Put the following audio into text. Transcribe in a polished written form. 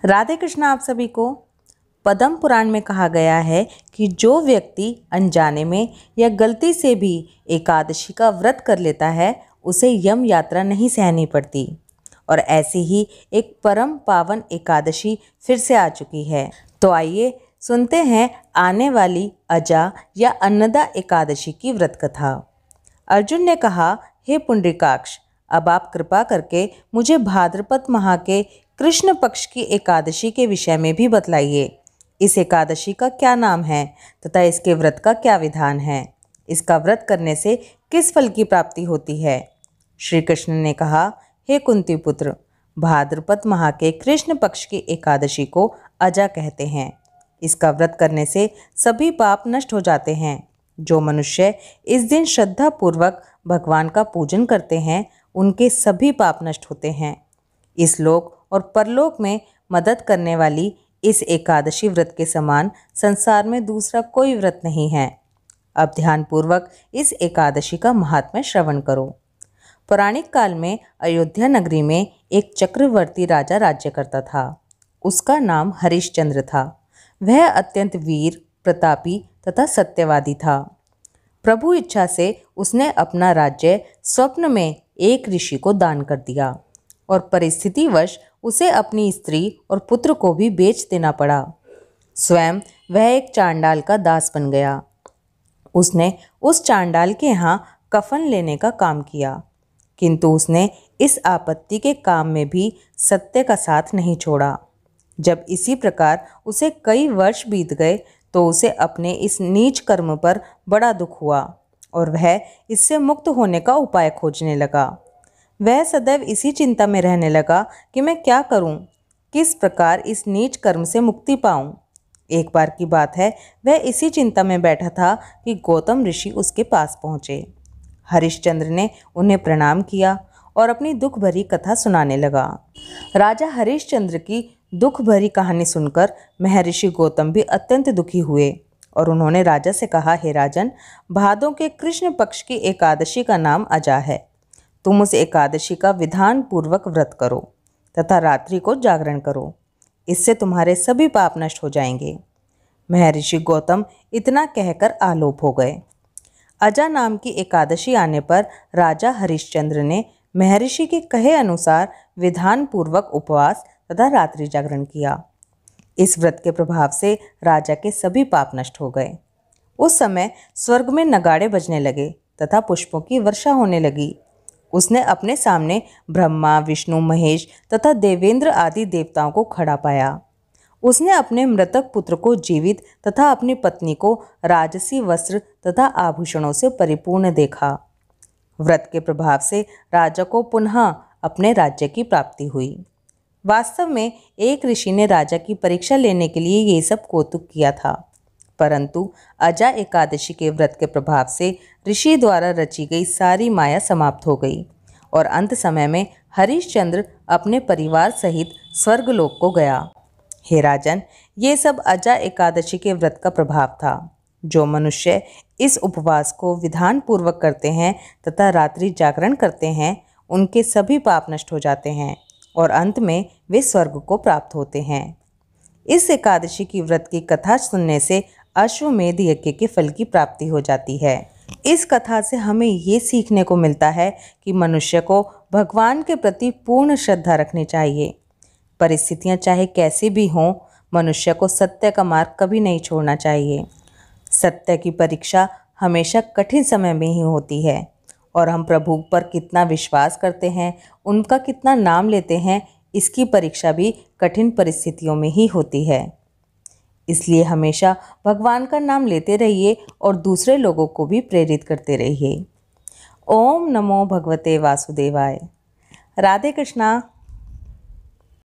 राधे कृष्ण आप सभी को। पद्म पुराण में कहा गया है कि जो व्यक्ति अनजाने में या गलती से भी एकादशी का व्रत कर लेता है उसे यम यात्रा नहीं सहनी पड़ती। और ऐसी ही एक परम पावन एकादशी फिर से आ चुकी है। तो आइए सुनते हैं आने वाली अजा या अन्नदा एकादशी की व्रत कथा। अर्जुन ने कहा, हे पुंडरीकाक्ष, अब आप कृपा करके मुझे भाद्रपद माह के कृष्ण पक्ष की एकादशी के विषय में भी बतलाइए। इस एकादशी का क्या नाम है तथा इसके व्रत का क्या विधान है? इसका व्रत करने से किस फल की प्राप्ति होती है? श्री कृष्ण ने कहा, हे कुंती पुत्र, भाद्रपद माह के कृष्ण पक्ष की एकादशी को अजा कहते हैं। इसका व्रत करने से सभी पाप नष्ट हो जाते हैं। जो मनुष्य इस दिन श्रद्धा पूर्वक भगवान का पूजन करते हैं उनके सभी पाप नष्ट होते हैं। इस लोक और परलोक में मदद करने वाली इस एकादशी व्रत के समान संसार में दूसरा कोई व्रत नहीं है। अब ध्यानपूर्वक इस एकादशी का महात्म्य श्रवण करो। पौराणिक काल में अयोध्या नगरी में एक चक्रवर्ती राजा राज्य करता था। उसका नाम हरिश्चंद्र था। वह अत्यंत वीर, प्रतापी तथा सत्यवादी था। प्रभु इच्छा से उसने अपना राज्य स्वप्न में एक ऋषि को दान कर दिया और परिस्थितिवश उसे अपनी स्त्री और पुत्र को भी बेच देना पड़ा। स्वयं वह एक चांडाल का दास बन गया। उसने उस चांडाल के यहाँ कफन लेने का काम किया, किंतु उसने इस आपत्ति के काम में भी सत्य का साथ नहीं छोड़ा। जब इसी प्रकार उसे कई वर्ष बीत गए तो उसे अपने इस नीच कर्म पर बड़ा दुख हुआ और वह इससे मुक्त होने का उपाय खोजने लगा। वह सदैव इसी चिंता में रहने लगा कि मैं क्या करूं, किस प्रकार इस नीच कर्म से मुक्ति पाऊं। एक बार की बात है, वह इसी चिंता में बैठा था कि गौतम ऋषि उसके पास पहुँचे। हरिश्चंद्र ने उन्हें प्रणाम किया और अपनी दुख भरी कथा सुनाने लगा। राजा हरिश्चंद्र की दुख भरी कहानी सुनकर महर्षि गौतम भी अत्यंत दुखी हुए और उन्होंने राजा से कहा, हे राजन, भादों के कृष्ण पक्ष की एकादशी का नाम अजा है। तुम उस एकादशी का विधान पूर्वक व्रत करो तथा रात्रि को जागरण करो। इससे तुम्हारे सभी पाप नष्ट हो जाएंगे। महर्षि गौतम इतना कहकर आलोप हो गए। अजा नाम की एकादशी आने पर राजा हरिश्चंद्र ने महर्षि के कहे अनुसार विधान पूर्वक उपवास तथा रात्रि जागरण किया। इस व्रत के प्रभाव से राजा के सभी पाप नष्ट हो गए। उस समय स्वर्ग में नगाड़े बजने लगे तथा पुष्पों की वर्षा होने लगी। उसने अपने सामने ब्रह्मा, विष्णु, महेश तथा देवेंद्र आदि देवताओं को खड़ा पाया। उसने अपने मृतक पुत्र को जीवित तथा अपनी पत्नी को राजसी वस्त्र तथा आभूषणों से परिपूर्ण देखा। व्रत के प्रभाव से राजा को पुनः अपने राज्य की प्राप्ति हुई। वास्तव में एक ऋषि ने राजा की परीक्षा लेने के लिए ये सब कौतुक किया था, परंतु अजा एकादशी के व्रत के प्रभाव से ऋषि द्वारा रची गई सारी माया समाप्त हो गई और अंत समय में हरिश्चंद्र अपने परिवार सहित स्वर्गलोक को गया। हे राजन, ये सब अजा एकादशी के व्रत का प्रभाव था। जो मनुष्य इस उपवास को विधान पूर्वक करते हैं तथा रात्रि जागरण करते हैं उनके सभी पाप नष्ट हो जाते हैं और अंत में वे स्वर्ग को प्राप्त होते हैं। इस एकादशी की व्रत की कथा सुनने से अश्वमेध यज्ञ के फल की प्राप्ति हो जाती है। इस कथा से हमें ये सीखने को मिलता है कि मनुष्य को भगवान के प्रति पूर्ण श्रद्धा रखनी चाहिए। परिस्थितियां चाहे कैसी भी हों, मनुष्य को सत्य का मार्ग कभी नहीं छोड़ना चाहिए। सत्य की परीक्षा हमेशा कठिन समय में ही होती है और हम प्रभु पर कितना विश्वास करते हैं, उनका कितना नाम लेते हैं, इसकी परीक्षा भी कठिन परिस्थितियों में ही होती है। इसलिए हमेशा भगवान का नाम लेते रहिए और दूसरे लोगों को भी प्रेरित करते रहिए। ओम नमो भगवते वासुदेवाय। राधे कृष्णा।